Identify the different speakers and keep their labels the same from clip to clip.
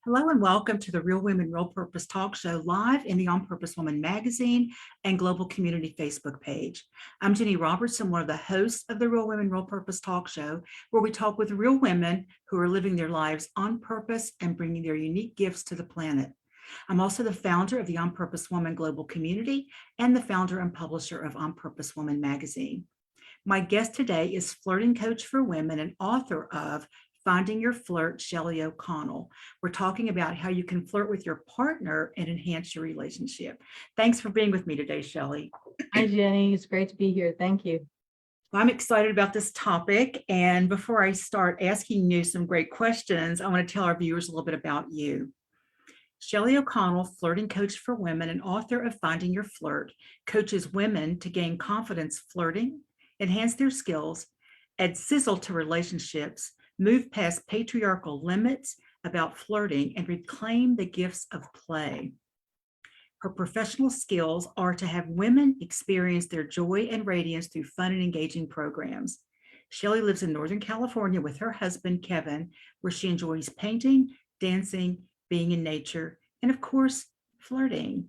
Speaker 1: Hello and welcome to the Real Women, Real Purpose talk show live in the On Purpose Woman magazine and global community Facebook page. I'm Ginny Robertson, one of the hosts of the Real Women, Real Purpose talk show, where we talk with real women who are living their lives on purpose and bringing their unique gifts to the planet. I'm also the founder of the On Purpose Woman global community and the founder and publisher of On Purpose Woman magazine. My guest today is Flirting Coach for Women and author of Finding Your Flirt, Shelly O'Connell. We're talking about how you can flirt with your partner and enhance your relationship. Thanks for being with me today, Shelly.
Speaker 2: Hi, Jenny. It's great to be here. Thank you.
Speaker 1: Well, I'm excited about this topic. And before I start asking you some great questions, I want to tell our viewers a little bit about you. Shelly O'Connell, Flirting Coach for Women and author of Finding Your Flirt, coaches women to gain confidence flirting, enhance their skills, add sizzle to relationships, move past patriarchal limits about flirting, and reclaim the gifts of play. Her professional skills are to have women experience their joy and radiance through fun and engaging programs. Shelly lives in Northern California with her husband, Kevin, where she enjoys painting, dancing, being in nature, and of course, flirting.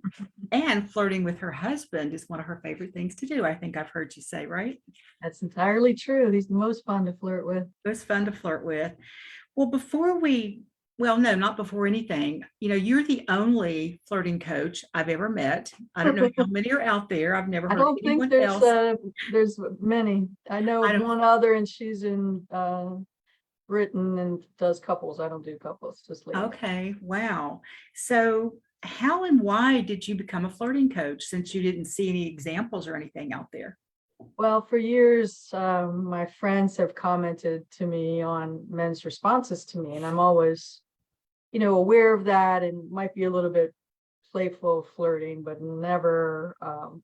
Speaker 1: And flirting with her husband is one of her favorite things to do. I think I've heard you say, right?
Speaker 2: That's entirely true. He's the most fun to flirt with.
Speaker 1: It was fun to flirt with. Well, no, not before anything. You're the only flirting coach I've ever met. I don't know how many are out there. I've never
Speaker 2: I
Speaker 1: heard
Speaker 2: don't think
Speaker 1: anyone else.
Speaker 2: there's many. I know
Speaker 1: I don't-
Speaker 2: one other, and she's in Britain and does couples. I don't do couples, just ladies.
Speaker 1: Okay, wow. So how and why did you become a flirting coach since you didn't see any examples or anything out there?
Speaker 2: Well, for years, my friends have commented to me on men's responses to me, and I'm always, aware of that and might be a little bit playful flirting, but never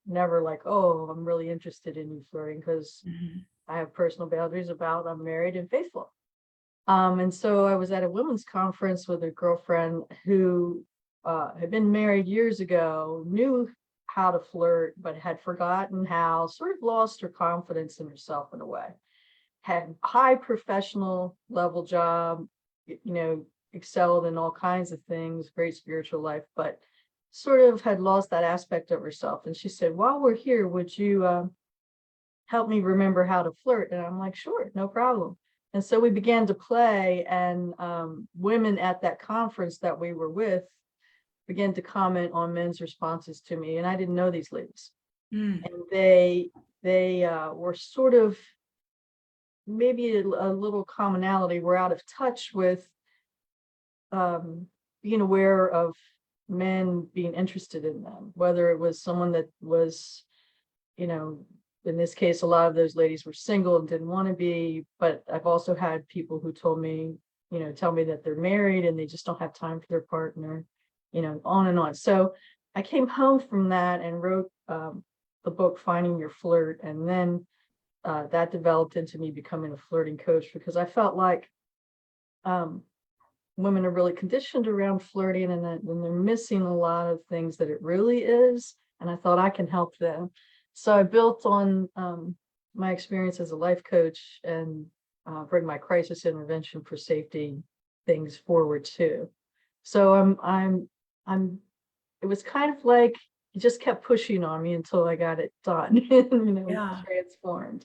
Speaker 2: like, oh, I'm really interested in you flirting, because I have personal boundaries about I'm married and faithful. And so I was at a women's conference with a girlfriend who had been married years ago, knew how to flirt, but had forgotten how, sort of lost her confidence in herself in a way. Had high professional level job, excelled in all kinds of things, great spiritual life, but sort of had lost that aspect of herself. And she said, while we're here, would you help me remember how to flirt? And I'm like, sure, no problem. And so we began to play, and women at that conference that we were with began to comment on men's responses to me. And I didn't know these ladies. And they were sort of maybe a little commonality. We're out of touch with being aware of men being interested in them, whether it was someone that was, in this case, a lot of those ladies were single and didn't want to be, but I've also had people who tell me that they're married and they just don't have time for their partner, on and on. So I came home from that and wrote the book, Finding Your Flirt. And then that developed into me becoming a flirting coach, because I felt like women are really conditioned around flirting, and they're missing a lot of things that it really is. And I thought I can help them. So I built on my experience as a life coach and bring my crisis intervention for safety things forward too. So it was kind of like he just kept pushing on me until I got it done, transformed.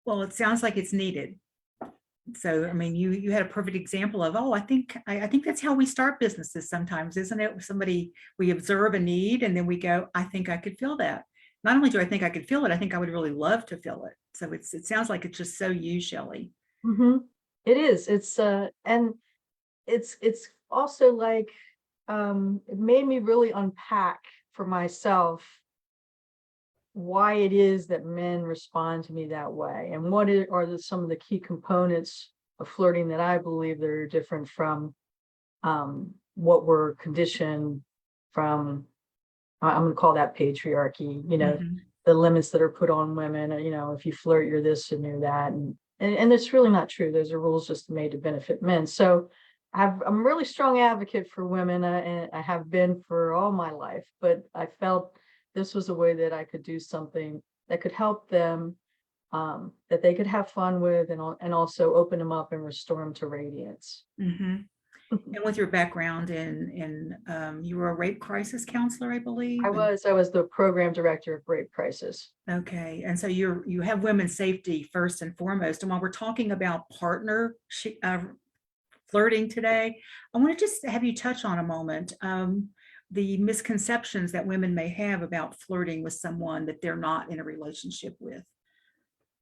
Speaker 1: Well, it sounds like it's needed. So, I mean, you had a perfect example of, I think that's how we start businesses sometimes, isn't it? We observe a need and then we go, I think I could feel that. Not only do I think I could feel it, I think I would really love to feel it. So it sounds like it's just so you, Shelly.
Speaker 2: It is. And it's also like, it made me really unpack for myself why it is that men respond to me that way, and what are some of the key components of flirting that I believe that are different from what we're conditioned from. I'm going to call that patriarchy, the limits that are put on women, if you flirt, you're this and you're that. And it's really not true. Those are rules just made to benefit men. So I'm a really strong advocate for women, and I have been for all my life, but I felt this was a way that I could do something that could help them, that they could have fun with, and also open them up and restore them to radiance.
Speaker 1: And And with your background you were a rape crisis counselor, I believe.
Speaker 2: I was the program director of Rape Crisis.
Speaker 1: Okay, and so you have women's safety first and foremost. And while we're talking about partner flirting today, I want to just have you touch on a moment the misconceptions that women may have about flirting with someone that they're not in a relationship with.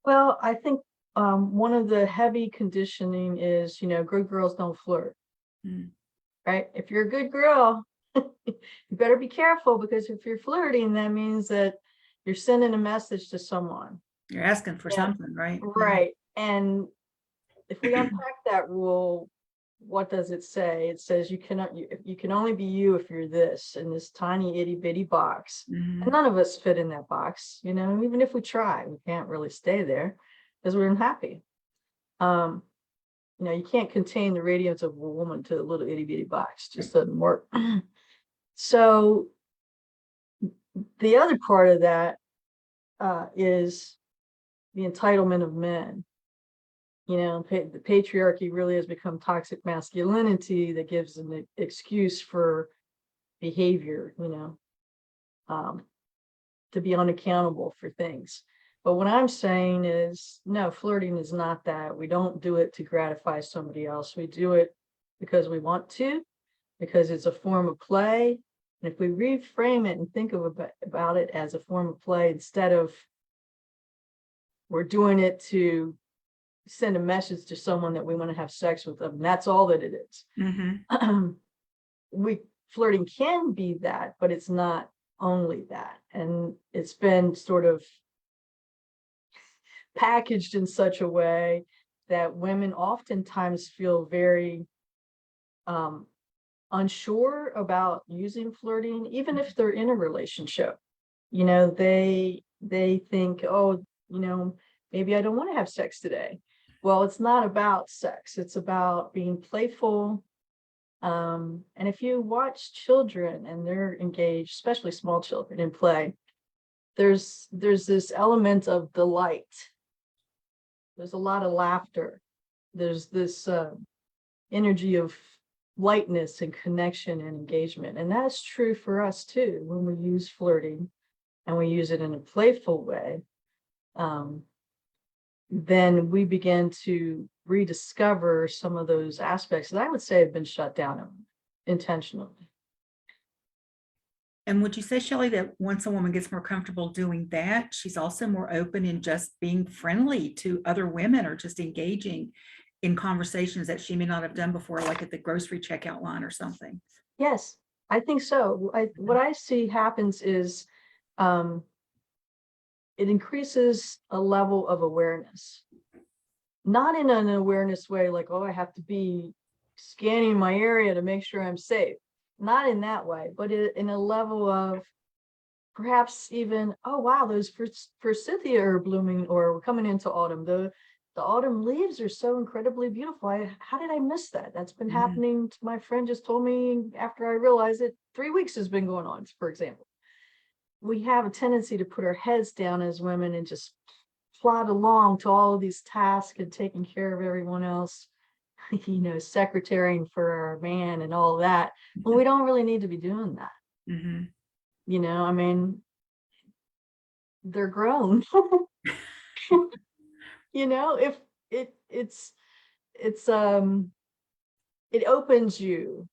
Speaker 2: Well, I think one of the heavy conditioning is, good girls don't flirt, right? If you're a good girl, you better be careful, because if you're flirting, that means that you're sending a message to someone.
Speaker 1: You're asking for something, right?
Speaker 2: Right. And if we unpack that rule, what does it say? It says you can only be you if you're this, in this tiny itty bitty box. And none of us fit in that box, even if we try, we can't really stay there because we're unhappy. You can't contain the radiance of a woman to a little itty bitty box. It just doesn't work. So the other part of that is the entitlement of men. The patriarchy really has become toxic masculinity that gives an excuse for behavior, to be unaccountable for things. But what I'm saying is, no, flirting is not that. We don't do it to gratify somebody else. We do it because we want to, because it's a form of play. And if we reframe it and think about it as a form of play, instead of we're doing it to send a message to someone that we want to have sex with them, and that's all that it is. Flirting can be that, but it's not only that. And it's been sort of packaged in such a way that women oftentimes feel very unsure about using flirting, even if they're in a relationship. They think, oh, maybe I don't want to have sex today. Well, it's not about sex. It's about being playful. And if you watch children and they're engaged, especially small children, in play, there's this element of delight. There's a lot of laughter. There's this energy of lightness and connection and engagement. And that's true for us too, when we use flirting and we use it in a playful way. Then we begin to rediscover some of those aspects that I would say have been shut down intentionally.
Speaker 1: And would you say, Shelly, that once a woman gets more comfortable doing that, she's also more open in just being friendly to other women or just engaging in conversations that she may not have done before, like at the grocery checkout line or something?
Speaker 2: Yes, I think so. What I see happens is it increases a level of awareness, not in an awareness way like, oh, I have to be scanning my area to make sure I'm safe. Not in that way, but in a level of perhaps even, oh, wow, those forsythia are blooming, or we're coming into autumn. The autumn leaves are so incredibly beautiful. How did I miss that? That's been happening. My friend just told me after I realized it, 3 weeks has been going on, for example. We have a tendency to put our heads down as women and just plod along to all of these tasks and taking care of everyone else, secretarying for our man and all that. Well, we don't really need to be doing that. I mean, they're grown. If it opens you.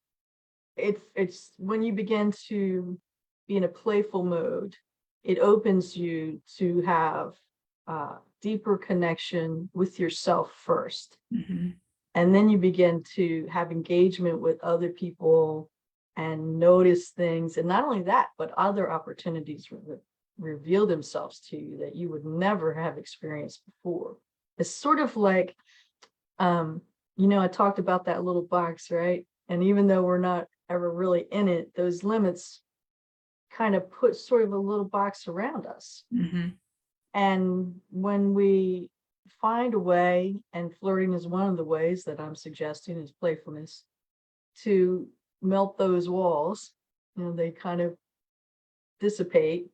Speaker 2: It's when you begin to be in a playful mode, it opens you to have deeper connection with yourself first. And then you begin to have engagement with other people and notice things. And not only that, but other opportunities reveal themselves to you that you would never have experienced before. It's sort of like, I talked about that little box, right? And even though we're not ever really in it, those limits kind of put sort of a little box around us. And when we find a way, and flirting is one of the ways that I'm suggesting, is playfulness, to melt those walls, they kind of dissipate.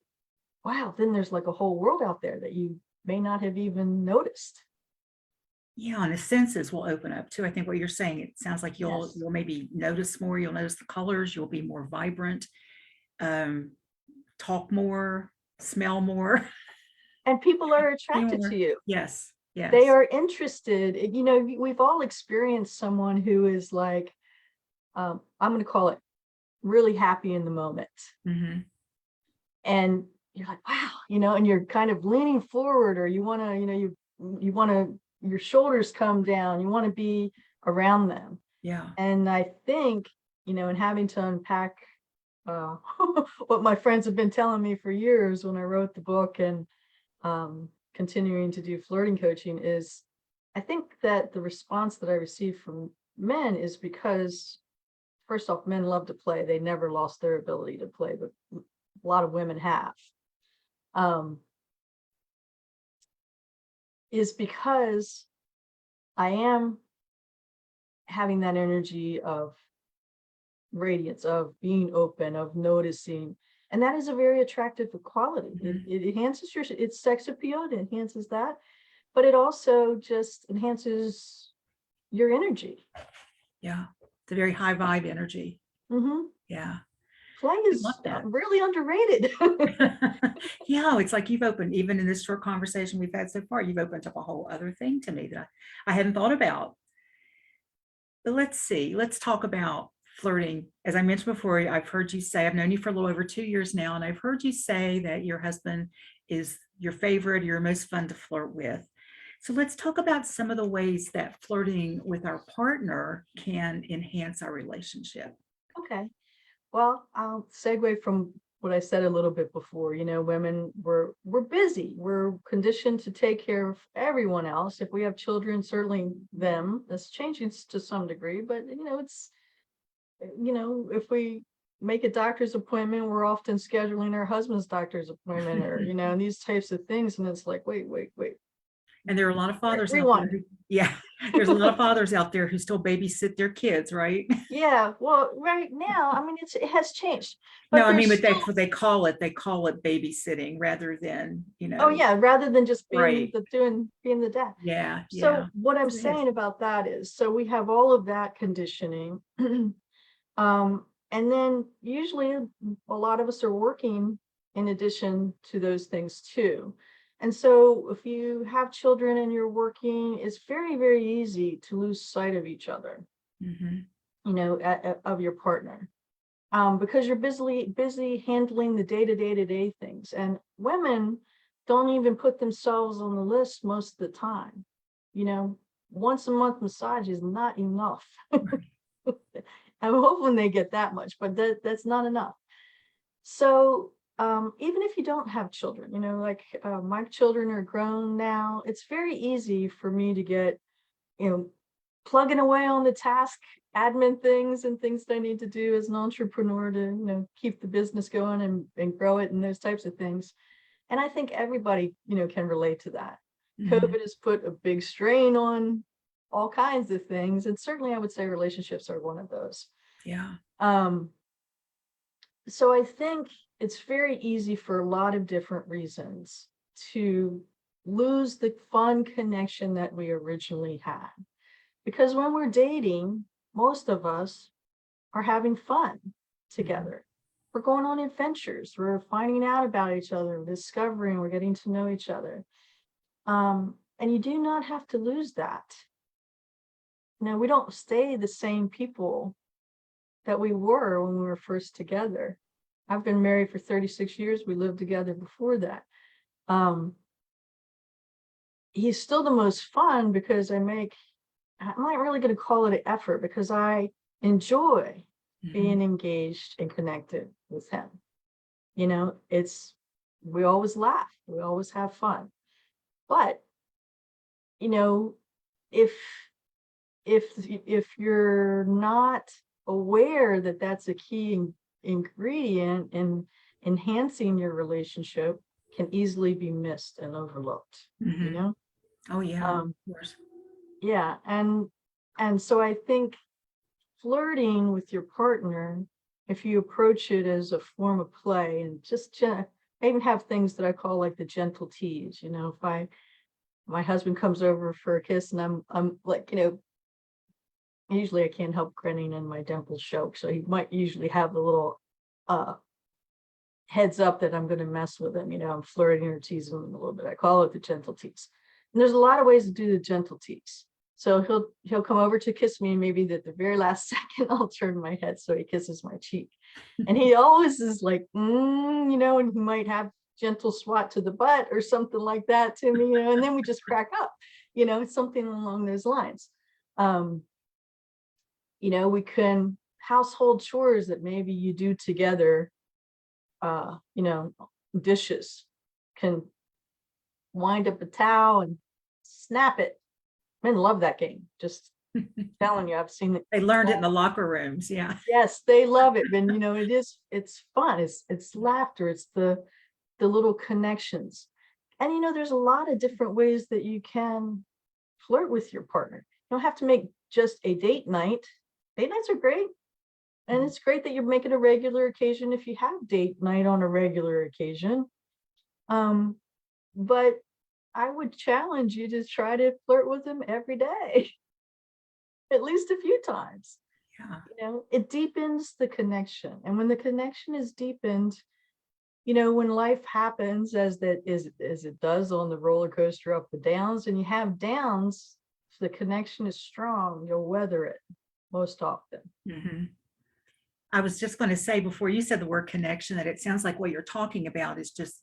Speaker 2: Wow, then there's like a whole world out there that you may not have even noticed.
Speaker 1: Yeah, and the senses will open up too. I think what you're saying, it sounds like
Speaker 2: Yes.
Speaker 1: you'll maybe notice more, you'll notice the colors, you'll be more vibrant, um, talk more, smell more,
Speaker 2: And people are
Speaker 1: see
Speaker 2: attracted to
Speaker 1: more.
Speaker 2: you.
Speaker 1: Yes,
Speaker 2: They
Speaker 1: yes.
Speaker 2: are interested. You know, we've all experienced someone who is like, I'm going to call it really happy in the moment.
Speaker 1: Hmm.
Speaker 2: And you're like, wow, you know, and you're kind of leaning forward, or you want to, you know, you want to, your shoulders come down, you want to be around them.
Speaker 1: Yeah.
Speaker 2: And I think, you know, and having to unpack uh, what my friends have been telling me for years when I wrote the book, and continuing to do flirting coaching, is I think that the response that I receive from men is because, first off, men love to play. They never lost their ability to play, but a lot of women have. Um, is because I am having that energy of radiance, of being open, of noticing. And that is a very attractive quality.
Speaker 1: Mhm.
Speaker 2: It enhances your, it's sex appeal, it enhances that, but it also just enhances your energy.
Speaker 1: Yeah. It's a very high vibe energy.
Speaker 2: Hmm.
Speaker 1: Yeah.
Speaker 2: Play
Speaker 1: I love
Speaker 2: is
Speaker 1: that.
Speaker 2: really underrated.
Speaker 1: Yeah, it's like you've opened, even in this short conversation we've had so far, you've opened up a whole other thing to me that I hadn't thought about. But let's see, let's talk about flirting. As I mentioned before, I've heard you say, I've known you for a little over 2 years now, and I've heard you say that your husband is your favorite, you're most fun to flirt with. So let's talk about some of the ways that flirting with our partner can enhance our relationship.
Speaker 2: Okay. Well, I'll segue from what I said a little bit before. You know, women, we're busy. We're conditioned to take care of everyone else. If we have children, certainly them. That's changing to some degree, but you know, it's, you know, if we make a doctor's appointment, we're often scheduling our husband's doctor's appointment, or you know, and these types of things. And it's like, wait,
Speaker 1: And there are a lot of fathers out there
Speaker 2: rewind.
Speaker 1: who, yeah, there's a lot of fathers out there who still babysit their kids, right?
Speaker 2: Yeah, well, right now, I mean, it has changed,
Speaker 1: No,
Speaker 2: but
Speaker 1: I mean,
Speaker 2: there's
Speaker 1: but
Speaker 2: still.
Speaker 1: that's what they call it babysitting rather than,
Speaker 2: Oh yeah, rather than just being
Speaker 1: right.
Speaker 2: being the dad.
Speaker 1: Yeah,
Speaker 2: So
Speaker 1: yeah.
Speaker 2: what I'm
Speaker 1: Go ahead.
Speaker 2: saying about that is, so we have all of that conditioning. And then usually a lot of us are working in addition to those things too. And so if you have children and you're working, it's very, very easy to lose sight of each other,
Speaker 1: Mhm.
Speaker 2: you know, of your partner. Because you're busy handling the day-to-day things. And women don't even put themselves on the list most of the time. You know, once a month massage is not enough.
Speaker 1: Right.
Speaker 2: I'm hoping they get that much, but that's not enough. So even if you don't have children, you know, like my children are grown now, it's very easy for me to get, you know, plugging away on the task admin things and things that I need to do as an entrepreneur to, you know, keep the business going and grow it and those types of things. And I think everybody, you know, can relate to that.
Speaker 1: Mhm.
Speaker 2: COVID has put a big strain on all kinds of things. And certainly I would say relationships are one of those.
Speaker 1: Yeah.
Speaker 2: Um, so I think it's very easy for a lot of different reasons to lose the fun connection that we originally had. Because when we're dating, most of us are having fun
Speaker 1: Mhm.
Speaker 2: together. We're going on adventures. We're finding out about each other, discovering, we're getting to know each other. And you do not have to lose that. Now, we don't stay the same people that we were when we were first together. I've been married for 36 years. We lived together before that. Um, he's still the most fun because I'm not really going to call it an effort, because I enjoy
Speaker 1: Mhm.
Speaker 2: being engaged and connected with him. You know, we always laugh, we always have fun. But, you know, if if you're not aware that that's a key ingredient in enhancing your relationship, can easily be missed and overlooked, you
Speaker 1: Mhm.
Speaker 2: know?
Speaker 1: Oh, yeah, of
Speaker 2: Um,
Speaker 1: course.
Speaker 2: yeah, and so I think flirting with your partner, if you approach it as a form of play and just I even have things that I call like the gentle tease. You know, if my husband comes over for a kiss and I'm like, usually I can't help grinning and my dimples show. So he might usually have a little heads up that I'm going to mess with him. I'm flirting or teasing him a little bit. I call it the gentle tease. And there's a lot of ways to do the gentle tease. So he'll come over to kiss me, and maybe at the very last second I'll turn my head so he kisses my cheek. And he always is like, and he might have gentle swat to the butt or something like that to me, and then we just crack up, it's something along those lines. We can household chores that maybe you do together, dishes, can wind up a towel and snap it. Men love that game. Just telling you, I've seen it.
Speaker 1: They learned it in the locker rooms. Yeah.
Speaker 2: Yes, they love it. And it's fun. It's laughter. It's the little connections. And there's a lot of different ways that you can flirt with your partner. You don't have to make just a date night. Date nights are great. And it's great that you're making a regular occasion if you have date night on a regular occasion. But I would challenge you to try to flirt with them every day, at least a few times.
Speaker 1: Yeah.
Speaker 2: It deepens the connection. And when the connection is deepened, when life happens as it does on the roller coaster, up and downs, and you have downs, if the connection is strong, you'll weather it most often.
Speaker 1: Mm-hmm. I was just going to say, before you said the word connection, that it sounds like what you're talking about is just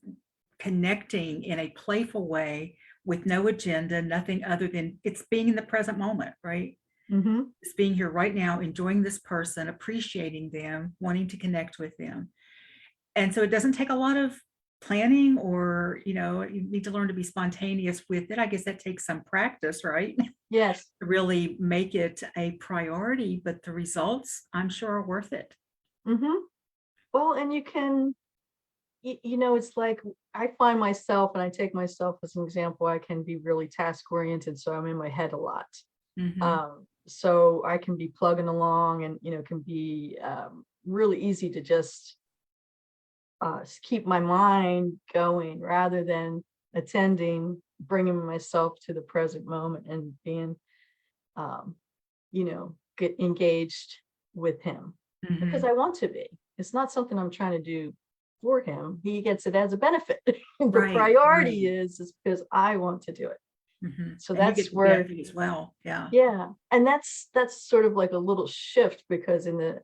Speaker 1: connecting in a playful way with no agenda, nothing other than it's being in the present moment, right?
Speaker 2: Mm-hmm.
Speaker 1: It's being here right now, enjoying this person, appreciating them, wanting to connect with them. And so it doesn't take a lot of planning, or, you need to learn to be spontaneous with it. I guess that takes some practice, right?
Speaker 2: Yes.
Speaker 1: To really make it a priority, but the results, I'm sure, are worth it.
Speaker 2: Mm-hmm. Well, and you can, it's like, I find myself, and I take myself as an example, I can be really task oriented. So I'm in my head a lot.
Speaker 1: Mm-hmm.
Speaker 2: So I can be plugging along, and, can be really easy to just keep my mind going rather than bringing myself to the present moment and being, get engaged with him.
Speaker 1: Mm-hmm.
Speaker 2: Because I want to be. It's not something I'm trying to do for him. He gets it as a benefit. The
Speaker 1: Right,
Speaker 2: priority
Speaker 1: right.
Speaker 2: is because I want to do it.
Speaker 1: Mm-hmm.
Speaker 2: So
Speaker 1: And you
Speaker 2: that's
Speaker 1: get the
Speaker 2: where,
Speaker 1: benefit as well. Yeah.
Speaker 2: yeah. And that's sort of like a little shift, because in the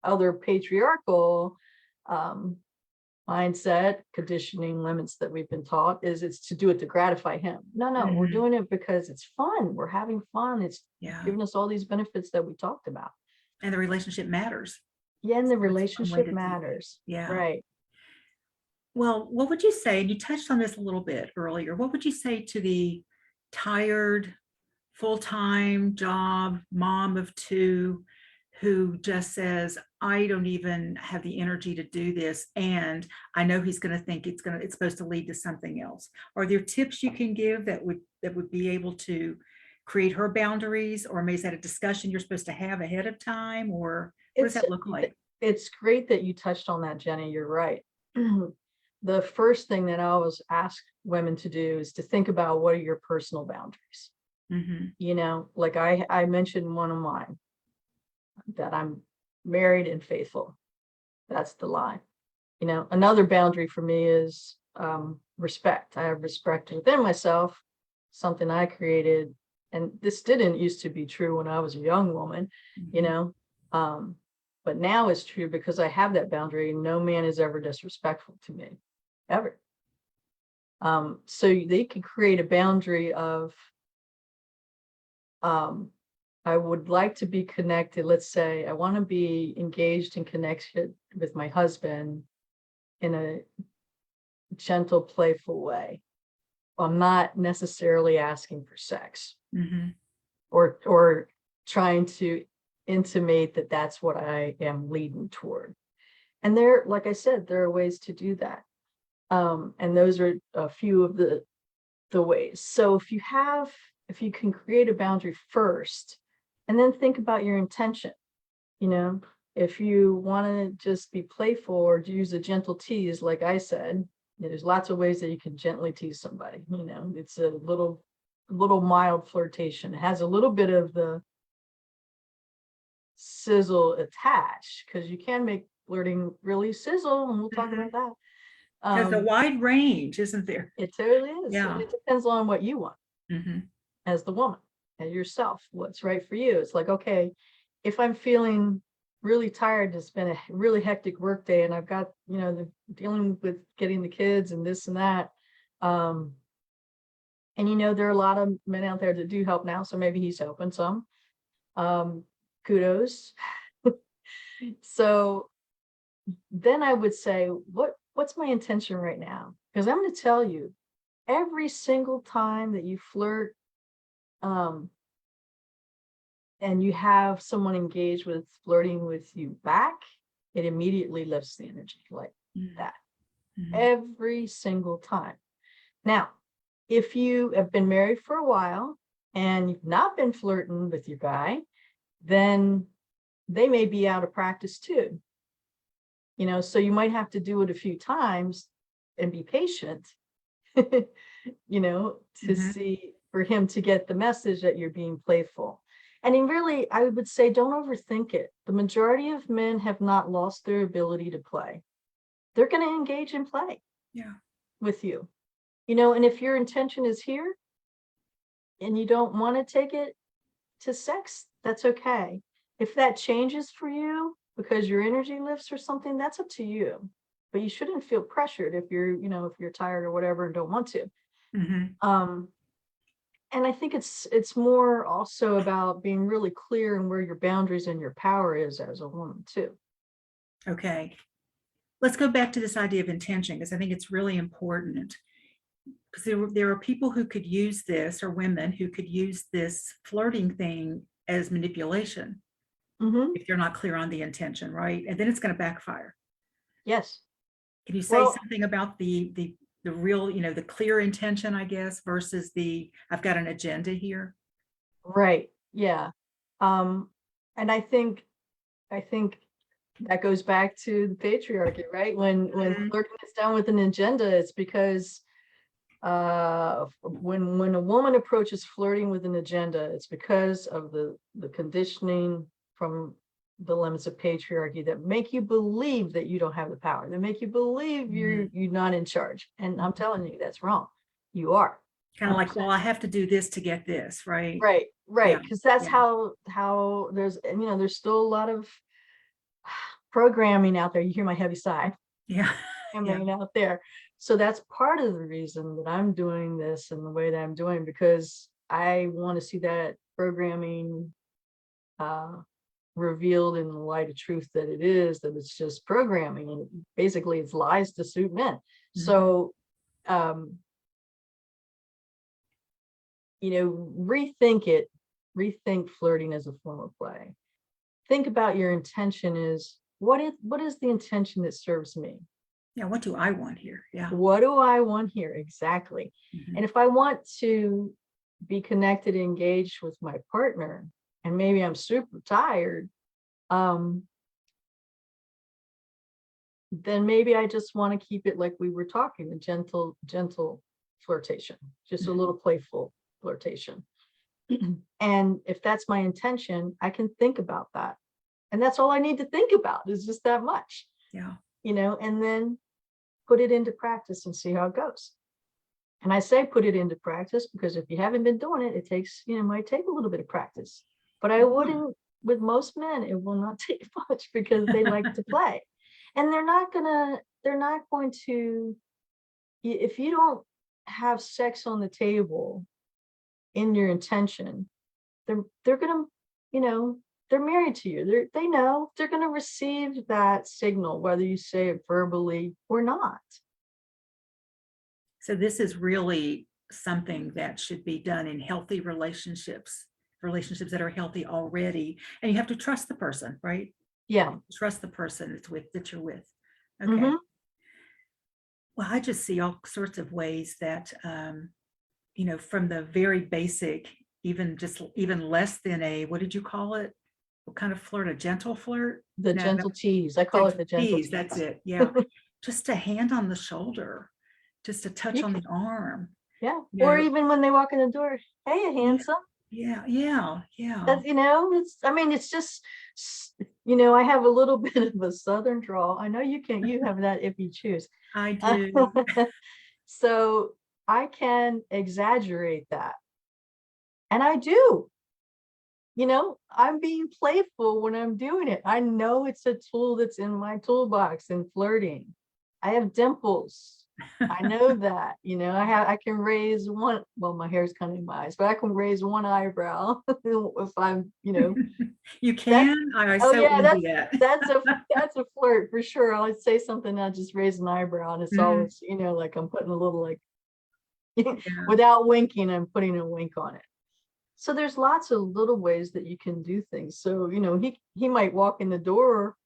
Speaker 2: other patriarchal mindset, conditioning, limits that we've been taught, it's to do it to gratify him. No, we're
Speaker 1: Mm-hmm.
Speaker 2: doing it because it's fun. We're having fun. It's
Speaker 1: Yeah.
Speaker 2: giving us all these benefits that we talked about.
Speaker 1: And the relationship matters.
Speaker 2: Yeah, and the
Speaker 1: That's one way
Speaker 2: relationship
Speaker 1: to do it.
Speaker 2: matters.
Speaker 1: Yeah.
Speaker 2: Right.
Speaker 1: Well, what would you say, and you touched on this a little bit earlier, what would you say to the tired, full-time job mom of two who just says, I don't even have the energy to do this, and I know he's going to think it's supposed to lead to something else? Are there tips you can give that would be able to create her boundaries, or maybe is that a discussion you're supposed to have ahead of time, or what does that look like?
Speaker 2: It's great that you touched on that, Jenny. You're right. The first thing that I always ask women to do is to think about, what are your personal boundaries?
Speaker 1: Mm-hmm.
Speaker 2: Like I mentioned one of mine, that I'm married and faithful. That's the line. Another boundary for me is respect. I have respect within myself, something I created. And this didn't used to be true when I was a young woman,
Speaker 1: Mm-hmm.
Speaker 2: But now it's true because I have that boundary. No man is ever disrespectful to me, ever. So they can create a boundary of, I would like to be connected. Let's say I want to be engaged and connected with my husband in a gentle, playful way. I'm not necessarily asking for sex,
Speaker 1: Mm-hmm.
Speaker 2: or trying to intimate that that's what I am leading toward. And like I said, there are ways to do that. And those are a few of the ways. So if you can create a boundary first, and then think about your intention. If you want to just be playful or use a gentle tease, like I said, there's lots of ways that you can gently tease somebody. It's a little little mild flirtation. It has a little bit of the sizzle attached, because you can make flirting really sizzle, and we'll talk about that.
Speaker 1: There's a wide range, isn't there?
Speaker 2: It totally is.
Speaker 1: Yeah.
Speaker 2: It depends on what you want
Speaker 1: Mhm.
Speaker 2: as the woman, as yourself, what's right for you. It's like, okay, if I'm feeling really tired, it's been a really hectic work day, and I've got, dealing with getting the kids and this and that. And there are a lot of men out there that do help now, so maybe he's helping some. Kudos. So then I would say, what's my intention right now? Because I'm going to tell you, every single time that you flirt, and you have someone engage with flirting with you back, it immediately lifts the energy like that.
Speaker 1: Mhm.
Speaker 2: Every single time. Now, if you have been married for a while and you've not been flirting with your guy, then they may be out of practice too. So you might have to do it a few times and be patient, to
Speaker 1: Mhm.
Speaker 2: see, for him to get the message that you're being playful. And really, I would say, don't overthink it. The majority of men have not lost their ability to play. They're going to engage in play with you, and if your intention is here and you don't want to take it to sex, that's okay. If that changes for you because your energy lifts or something, that's up to you. But you shouldn't feel pressured if you're tired or whatever and don't want to.
Speaker 1: Mhm.
Speaker 2: And I think it's more also about being really clear in where your boundaries and your power is as a woman too.
Speaker 1: Okay. Let's go back to this idea of intention, because I think it's really important. Because there are people who could use this, or women who could use this flirting thing as manipulation
Speaker 2: Mm-hmm.
Speaker 1: if they're not clear on the intention, right? And then it's going to backfire.
Speaker 2: Yes.
Speaker 1: Can you say
Speaker 2: Well,
Speaker 1: something about the real, the clear intention, I guess, versus I've got an agenda here?
Speaker 2: right. Yeah. And I think that goes back to the patriarchy, right? When
Speaker 1: Mhm.
Speaker 2: flirting is done with an agenda, it's because when a woman approaches flirting with an agenda, it's because of the conditioning from the limits of patriarchy that make you believe that you don't have the power, that make you believe you're not in charge. And I'm telling you, that's wrong. You are.
Speaker 1: Kind of like, well, I have to do this to get this, right?
Speaker 2: Right,
Speaker 1: Yeah.
Speaker 2: right. Because that's
Speaker 1: Yeah.
Speaker 2: how there's still a lot of programming out there. You hear my heavy sigh.
Speaker 1: Yeah. Yeah.
Speaker 2: Programming out there. So that's part of the reason that I'm doing this in the way that I'm doing, because I want to see that programming revealed in the light of truth, that that it's just programming, and basically it's lies to suit men. So rethink flirting as a form of play. Think about your intention is what is the intention that serves me?
Speaker 1: Yeah. What do I want here? Yeah.
Speaker 2: What do I want here? Exactly.
Speaker 1: Mhm.
Speaker 2: And if I want to be connected, engaged with my partner, and maybe I'm super tired, then maybe I just want to keep it like we were talking, a gentle flirtation, just a little playful flirtation. And if that's my intention, I can think about that. And that's all I need to think about, is just that much,
Speaker 1: Yeah.
Speaker 2: and then put it into practice and see how it goes. And I say put it into practice because if you haven't been doing it, might take a little bit of practice. But I wouldn't, with most men, it will not take much, because they like to play. And they're not going to, if you don't have sex on the table in your intention, they're gonna, they're married to you. They know they're gonna receive that signal, whether you say it verbally or not.
Speaker 1: So this is really something that should be done in healthy relationships that are healthy already. And you have to trust the person, right?
Speaker 2: Yeah.
Speaker 1: Trust the person that you're with. Okay.
Speaker 2: Mm-hmm.
Speaker 1: Well, I just see all sorts of ways that, from the very basic, even less than what did you call it? What kind of flirt? A gentle flirt?
Speaker 2: The
Speaker 1: No,
Speaker 2: gentle tease. I call it the gentle tease.
Speaker 1: That's it. Yeah. Just a hand on the shoulder, just a touch on the arm.
Speaker 2: Yeah.
Speaker 1: You
Speaker 2: Or
Speaker 1: know,
Speaker 2: even when they walk in the door, hey,
Speaker 1: yeah,
Speaker 2: handsome.
Speaker 1: yeah.
Speaker 2: That, it's, I mean, it's just, I have a little bit of a Southern drawl. I know you have that if you choose.
Speaker 1: I do.
Speaker 2: So I can exaggerate that. And I do, I'm being playful when I'm doing it. I know it's a tool that's in my toolbox in flirting. I have dimples. I know that, I can raise one, well, my hair's kind of in my eyes, but I can raise one eyebrow if I'm,
Speaker 1: You
Speaker 2: that's,
Speaker 1: can? I
Speaker 2: oh
Speaker 1: so
Speaker 2: yeah,
Speaker 1: envy it.
Speaker 2: that's a flirt for sure. I'll say something, I'll just raise an eyebrow and it's
Speaker 1: Mhm.
Speaker 2: always, like I'm putting a little like,
Speaker 1: Yeah.
Speaker 2: without winking, I'm putting a wink on it. So there's lots of little ways that you can do things. So, he might walk in the door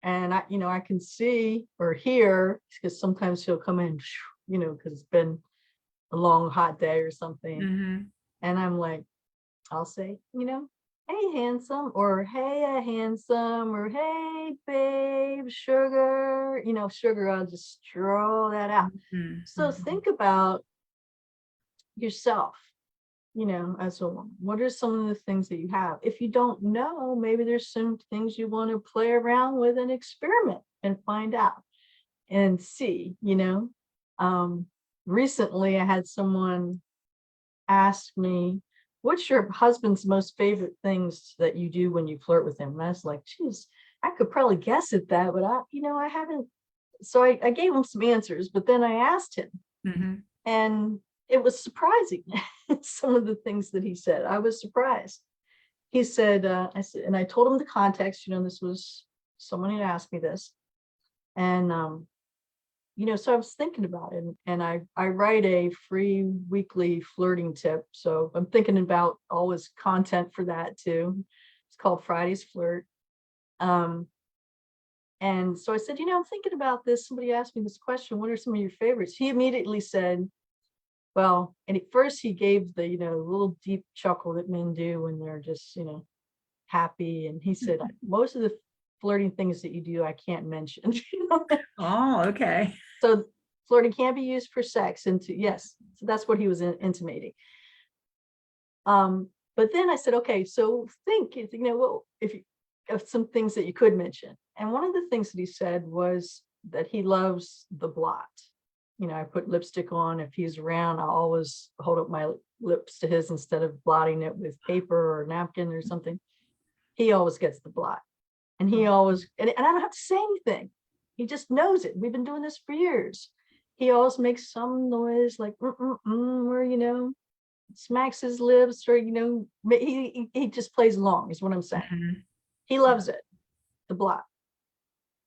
Speaker 2: and I can see or hear, because sometimes he'll come in, because it's been a long hot day or something.
Speaker 1: Mhm.
Speaker 2: And I'm like, I'll say, hey, handsome, or hey, handsome, or hey, babe, sugar, sugar, I'll just throw that out.
Speaker 1: Mhm.
Speaker 2: So
Speaker 1: Mhm.
Speaker 2: think about yourself, as a woman. What are some of the things that you have? If you don't know, maybe there's some things you want to play around with and experiment and find out and see, Um, recently I had someone ask me, what's your husband's most favorite things that you do when you flirt with him? And I was like, geez, I could probably guess at that, but I haven't. So I gave him some answers, but then I asked him,
Speaker 1: Mhm.
Speaker 2: and it was surprising. Some of the things that he said, I was surprised. He said, I said, and I told him the context, this was someone had asked me this. And, so I was thinking about it, and I write a free weekly flirting tip. So I'm thinking about all his content for that too. It's called Friday's Flirt. Um, and so I said, I'm thinking about this. Somebody asked me this question. What are some of your favorites? He immediately said, well, and at first he gave the, little deep chuckle that men do when they're just, happy. And he said, most of the flirting things that you do, I can't mention.
Speaker 1: Oh, okay.
Speaker 2: So flirting can be used for sex. And yes, so that's what he was intimating. But then I said, okay, so think, well, if you of some things that you could mention. And one of the things that he said was that he loves the blot. I put lipstick on. If he's around, I always hold up my lips to his instead of blotting it with paper or napkin or something. He always gets the blot. And he always, and I don't have to say anything. He just knows it. We've been doing this for years. He always makes some noise like, or, smacks his lips, or, he just plays along, is what I'm saying.
Speaker 1: Mhm.
Speaker 2: He loves it. The blot.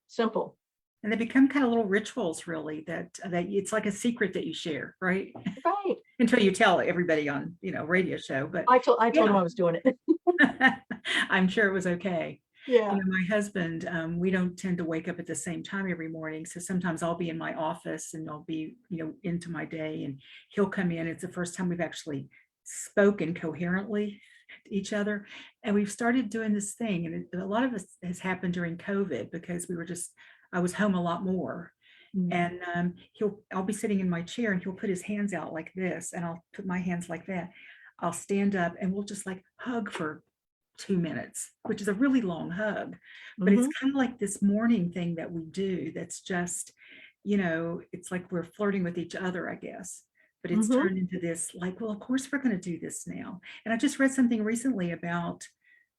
Speaker 2: Simple.
Speaker 1: And they become kind of little rituals, really, that it's like a secret that you share, right?
Speaker 2: Right.
Speaker 1: Until you tell everybody on, radio show. But
Speaker 2: I told him
Speaker 1: yeah,
Speaker 2: I was doing it.
Speaker 1: I'm sure it was okay.
Speaker 2: Yeah.
Speaker 1: My husband, we don't tend to wake up at the same time every morning. So sometimes I'll be in my office and I'll be, into my day, and he'll come in. It's the first time we've actually spoken coherently to each other. And we've started doing this thing. And a lot of this has happened during COVID because I was home a lot more.
Speaker 2: Mm.
Speaker 1: And I'll be sitting in my chair and he'll put his hands out like this, and I'll put my hands like that. I'll stand up and we'll just like hug for 2 minutes, which is a really long hug. But it's
Speaker 2: Mhm.
Speaker 1: kind of like this morning thing that we do that's just, it's like we're flirting with each other, I guess. But it's
Speaker 2: Mhm.
Speaker 1: turned into this like, well, of course we're going to do this now. And I just read something recently about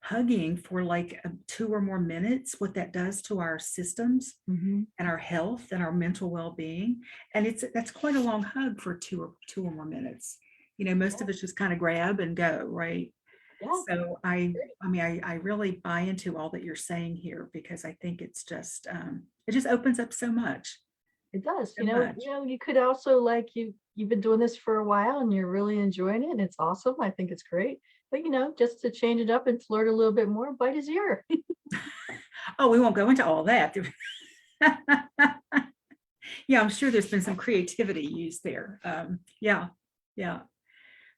Speaker 1: hugging for like 2 or more minutes, what that does to our systems
Speaker 2: Mhm.
Speaker 1: and our health and our mental well-being. And that's quite a long hug for two or more minutes. Most of
Speaker 2: Yeah.
Speaker 1: us just kind of grab and go, right?
Speaker 2: Yeah.
Speaker 1: So I really buy into all that you're saying here, because I think it just opens up so much,
Speaker 2: It does.
Speaker 1: so much.
Speaker 2: You could also, like, you've been doing this for a while and you're really enjoying it and it's awesome. I think it's great. But just to change it up and flirt a little bit more, bite his ear.
Speaker 1: Oh, we won't go into all that. Yeah, I'm sure there's been some creativity used there. Yeah, yeah.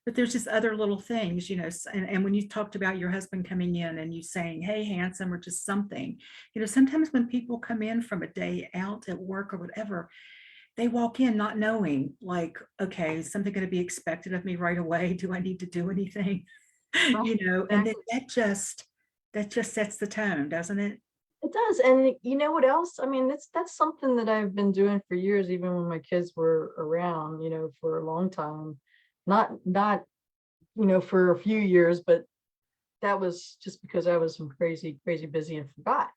Speaker 1: But there's just other little things, and when you talked about your husband coming in and you saying, hey, handsome, or just something, sometimes when people come in from a day out at work or whatever, they walk in not knowing, like, okay, is something going to be expected of me right away? Do I need to do anything?
Speaker 2: Right,
Speaker 1: And then
Speaker 2: exactly.
Speaker 1: that just sets the tone, doesn't it?
Speaker 2: It does. And you know what else? I mean, that's something that I've been doing for years, even when my kids were around, for a long time. Not, for a few years, but that was just because I was some crazy, crazy busy and forgot.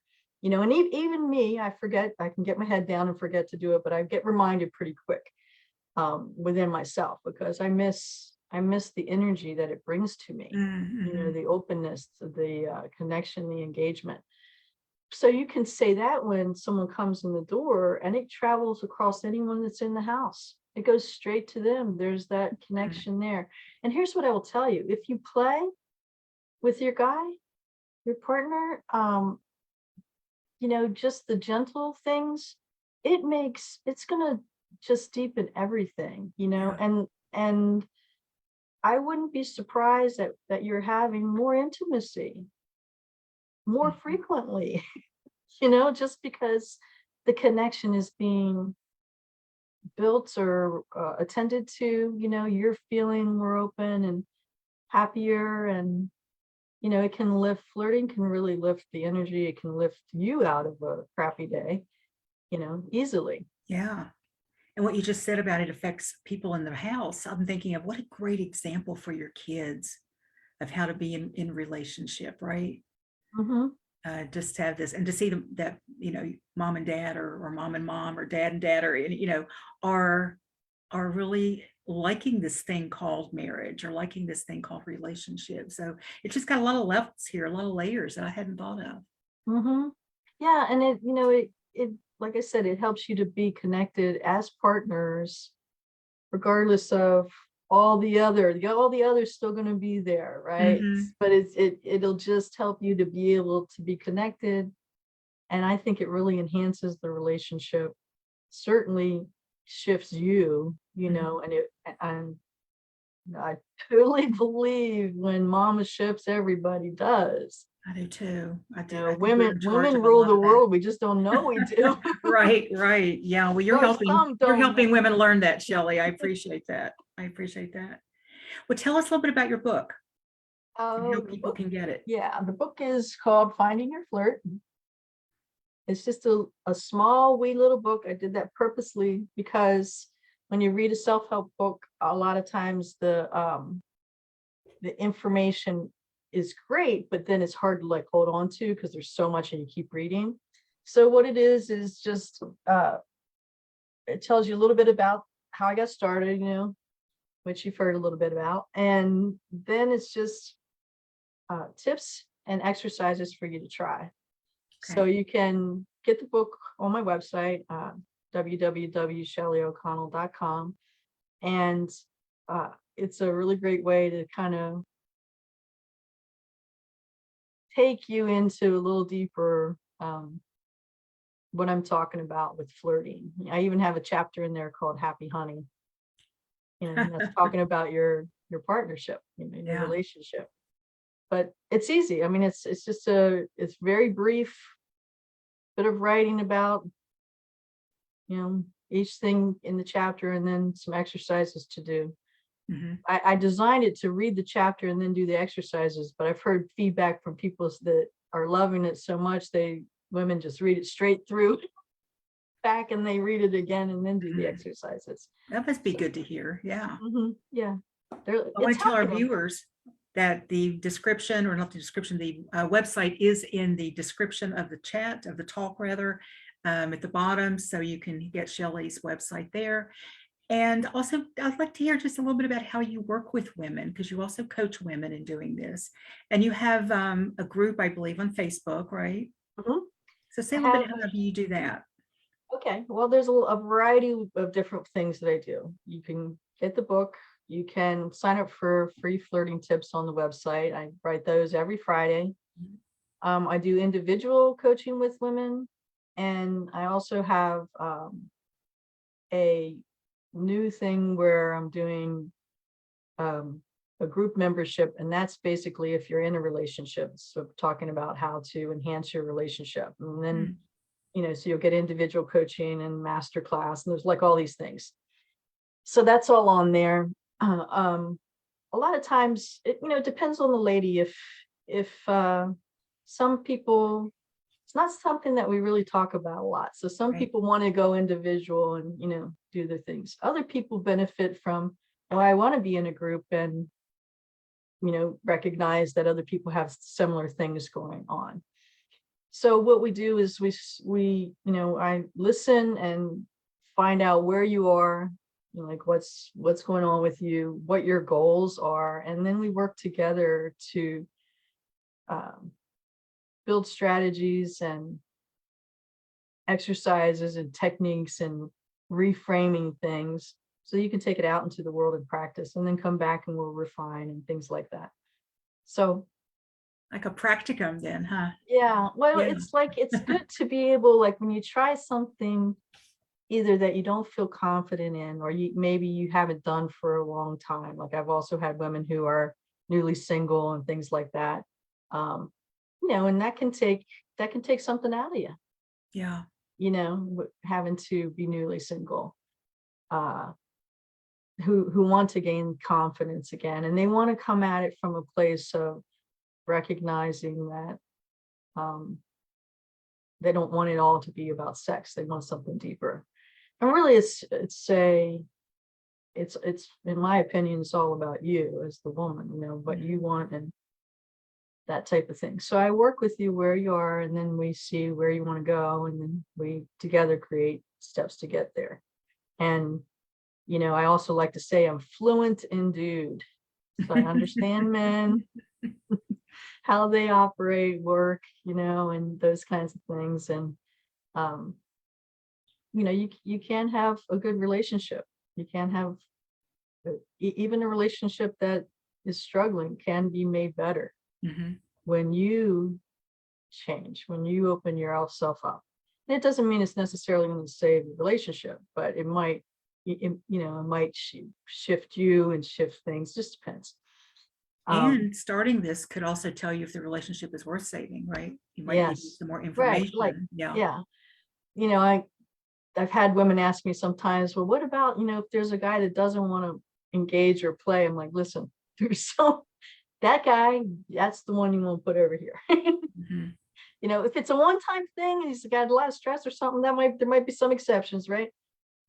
Speaker 2: And even me, I forget, I can get my head down and forget to do it, but I get reminded pretty quick within myself, because I miss the energy that it brings to me,
Speaker 1: Mm-hmm.
Speaker 2: the openness, the connection, the engagement. So you can say that when someone comes in the door, and it travels across anyone that's in the house. It goes straight to them. There's that connection there. And here's what I will tell you. If you play with your guy, your partner, just the gentle things, it's gonna just deepen everything,
Speaker 1: Yeah.
Speaker 2: and I wouldn't be surprised that you're having more intimacy more
Speaker 1: Mhm.
Speaker 2: frequently, just because the connection is being built or attended to. You're feeling more open and happier, and it can lift. Flirting can really lift the energy. It can lift you out of a crappy day, easily.
Speaker 1: Yeah. And what you just said about it affects people in the house. I'm thinking of what a great example for your kids of how to be in relationship, right?
Speaker 2: Hmm.
Speaker 1: Just to have this and to see them that, mom and dad or mom and mom or dad and dad are are really liking this thing called marriage or liking this thing called relationship. So it's just got a lot of levels here, a lot of layers that I hadn't thought of.
Speaker 2: Hmm. Yeah, and it like I said, it helps you to be connected as partners, regardless of all the others still going to be there, right?
Speaker 1: Hmm.
Speaker 2: But it'll just help you to be able to be connected, and I think it really enhances the relationship. Certainly shifts you, and I truly believe when mama shifts, everybody does.
Speaker 1: I do too. I do. I think we're
Speaker 2: Women
Speaker 1: in charge
Speaker 2: women
Speaker 1: of a
Speaker 2: rule
Speaker 1: lot
Speaker 2: the
Speaker 1: of that.
Speaker 2: world. We just don't know we do.
Speaker 1: Right, right. Yeah. Well, you're
Speaker 2: Or
Speaker 1: helping,
Speaker 2: some
Speaker 1: you're
Speaker 2: don't know.
Speaker 1: helping women learn that, Shelley. I appreciate that. I appreciate that. Well, tell us a little bit about your book and how
Speaker 2: The
Speaker 1: people
Speaker 2: book,
Speaker 1: can get it.
Speaker 2: yeah, the book is called Finding Your Flirt. It's just a small, wee little book. I did that purposely because when you read a self-help book, a lot of times the information is great, but then it's hard to like hold on to because there's so much and you keep reading. So what it is just it tells you a little bit about how I got started, which you've heard a little bit about, and then it's just tips and exercises for you to try. So
Speaker 1: Okay.
Speaker 2: you can get the book on my website, www.shellyo'connell.com. And it's a really great way to kind of take you into a little deeper what I'm talking about with flirting. I even have a chapter in there called Happy Honey. And that's talking about your partnership, your
Speaker 1: Yeah.
Speaker 2: relationship. But it's easy. I mean, it's very brief bit of writing about each thing in the chapter, and then some exercises to do.
Speaker 1: Hmm.
Speaker 2: I designed it to read the chapter and then do the exercises, but I've heard feedback from people that are loving it so much women just read it straight through back, and they read it again and then do the
Speaker 1: Hmm.
Speaker 2: exercises.
Speaker 1: That must be
Speaker 2: So,
Speaker 1: good to hear. Yeah.
Speaker 2: yeah,
Speaker 1: I
Speaker 2: it's
Speaker 1: want to tell our
Speaker 2: helping them.
Speaker 1: viewers that the description, or not the description, the website is in the description of the chat, of the talk rather, at the bottom. So you can get Shelley's website there. And also, I'd like to hear just a little bit about how you work with women, because you also coach women in doing this. And you have a group, I believe, on Facebook, right?
Speaker 2: Mhm.
Speaker 1: So say
Speaker 2: I
Speaker 1: a little bit,
Speaker 2: have
Speaker 1: how do you do that?
Speaker 2: Okay, well, there's a variety of different things that I do. You can get the book. You can sign up for free flirting tips on the website. I write those every Friday. I do individual coaching with women, and I also have a new thing where I'm doing a group membership, and that's basically if you're in a relationship. So talking about how to enhance your relationship, and then
Speaker 1: Mm.
Speaker 2: so you'll get individual coaching and master class, and there's like all these things. So that's all on there. A lot of times, it depends on the lady. If some people, it's not something that we really talk about a lot. So some
Speaker 1: Right.
Speaker 2: people want to go individual and, do their things. Other people benefit from, oh, I want to be in a group and, recognize that other people have similar things going on. So what we do is I listen and find out where you are, like what's going on with you, what your goals are, and then we work together to build strategies and exercises and techniques and reframing things so you can take it out into the world and practice, and then come back and we'll refine and things like that. So
Speaker 1: Like a practicum then, huh?
Speaker 2: yeah, well,
Speaker 1: Yeah.
Speaker 2: it's like, it's good to be able, like when you try something either that you don't feel confident in, or maybe you haven't done for a long time. Like I've also had women who are newly single and things like that. And that can take something out of you,
Speaker 1: Yeah.
Speaker 2: having to be newly single, who want to gain confidence again, and they want to come at it from a place of recognizing that they don't want it all to be about sex. They want something deeper. And really it's in my opinion, it's all about you as the woman, what you want and that type of thing. So I work with you where you are, and then we see where you want to go, and then we together create steps to get there. And I also like to say I'm fluent in dude. So I understand men, how they operate, work, and those kinds of things. And you can have a good relationship. You can have even a relationship that is struggling can be made better when you change, when you open yourself up. And it doesn't mean it's necessarily going to save the relationship, but it might, it might shift you and shift things. Just depends.
Speaker 1: And starting this could also tell you if the relationship is worth saving, right? You might give you
Speaker 2: Yes.
Speaker 1: some more
Speaker 2: Right.
Speaker 1: information.
Speaker 2: Like,
Speaker 1: Yeah.
Speaker 2: I've had women ask me sometimes, well, what about, if there's a guy that doesn't want to engage or play? I'm like, listen, that guy, that's the one you won't put over here.
Speaker 1: Mhm.
Speaker 2: If it's a one-time thing and he's got a lot of stress or something, there might be some exceptions, right?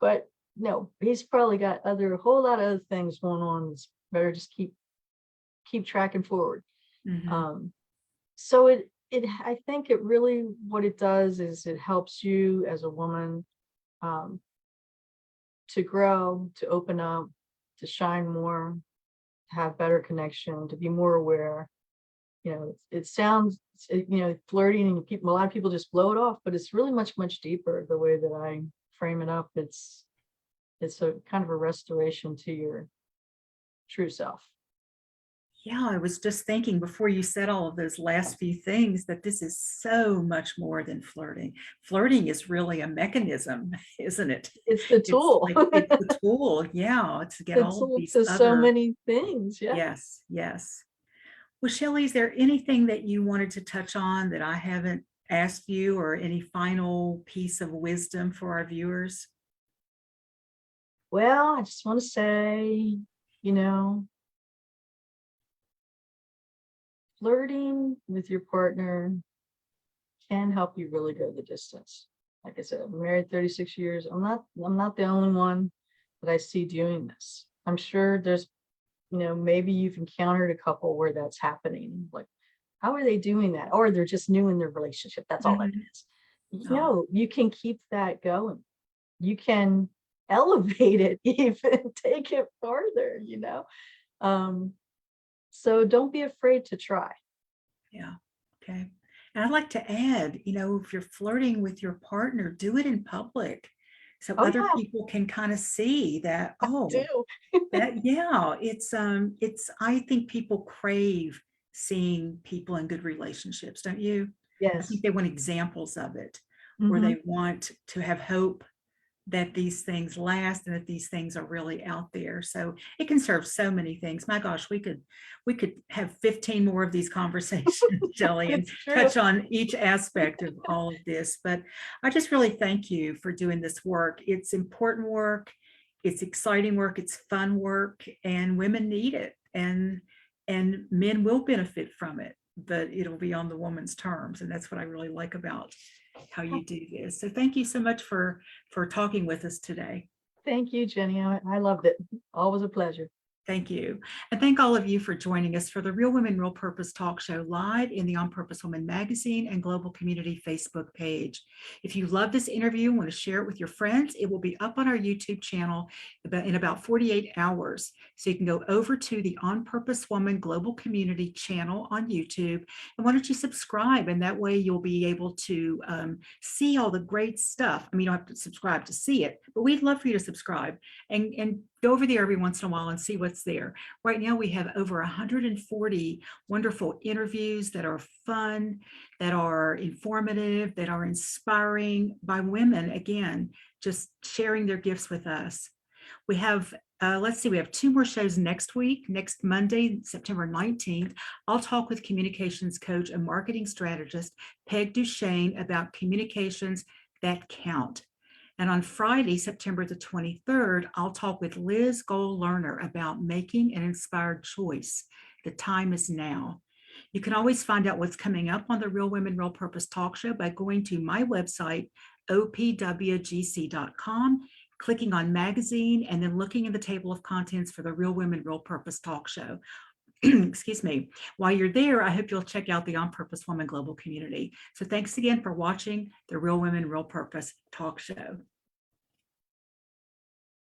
Speaker 2: But no, he's probably got a whole lot of other things going on. It's better just keep tracking forward. So I think it really, what it does is it helps you as a woman to grow, to open up, to shine more, to have better connection, to be more aware. It sounds, flirting, and a lot of people just blow it off, but it's really much, much deeper the way that I frame it up. It's a kind of a restoration to your true self.
Speaker 1: Yeah, I was just thinking before you said all of those last few things that this is so much more than flirting. Flirting is really a mechanism, isn't it?
Speaker 2: It's the tool.
Speaker 1: It's the tool. Yeah, to get
Speaker 2: The
Speaker 1: all of
Speaker 2: tool
Speaker 1: these
Speaker 2: to so many things. Yeah.
Speaker 1: Yes, yes. Well, Shelly, is there anything that you wanted to touch on that I haven't asked you, or any final piece of wisdom for our viewers?
Speaker 2: Well, I just want to say, flirting with your partner can help you really go the distance. Like I said, I'm married 36 years. I'm not the only one that I see doing this. I'm sure there's, maybe you've encountered a couple where that's happening. Like, how are they doing that? Or they're just new in their relationship. That's all it is.
Speaker 1: Oh.
Speaker 2: You can keep that going. You can elevate it, even take it farther, so don't be afraid to try.
Speaker 1: Yeah. Okay. And I'd like to add, if you're flirting with your partner, do it in public so
Speaker 2: Oh
Speaker 1: other
Speaker 2: yeah,
Speaker 1: people can kind of see that,
Speaker 2: do.
Speaker 1: it's I think people crave seeing people in good relationships, don't you? I
Speaker 2: Yes.
Speaker 1: think they want examples of it, or
Speaker 2: Mhm.
Speaker 1: they want to have hope that these things last and that these things are really out there. So it can serve so many things. My gosh, we could have 15 more of these conversations, Shelly, and
Speaker 2: It's true.
Speaker 1: touch on each aspect of all of this. But I just really thank you for doing this work. It's important work, it's exciting work, it's fun work, and women need it. And men will benefit from it, but it'll be on the woman's terms. And that's what I really like about how you do this. So thank you so much for talking with us today.
Speaker 2: Thank you, Jenny. I loved it. Always a pleasure.
Speaker 1: Thank you. And thank all of you for joining us for the Real Women, Real Purpose talk show live in the On Purpose Woman magazine and Global Community Facebook page. If you love this interview and want to share it with your friends, it will be up on our YouTube channel in about 48 hours. So you can go over to the On Purpose Woman Global Community channel on YouTube. And why don't you subscribe? And that way you'll be able to see all the great stuff. I mean, you don't have to subscribe to see it, but we'd love for you to subscribe and go over there every once in a while and see what's there. Right now, we have over 140 wonderful interviews that are fun, that are informative, that are inspiring by women, again, just sharing their gifts with us. We have, let's see, we have 2 more shows next week. Next Monday, September 19th, I'll talk with communications coach and marketing strategist, Peg Duchesne, about communications that count. And on Friday, September the 23rd, I'll talk with Liz Gold Lerner about making an inspired choice. The time is now. You can always find out what's coming up on the Real Women, Real Purpose talk show by going to my website, opwgc.com, clicking on magazine, and then looking in the table of contents for the Real Women, Real Purpose talk show. Excuse me. While you're there, I hope you'll check out the On Purpose Woman Global Community. So thanks again for watching the Real Women, Real Purpose talk show.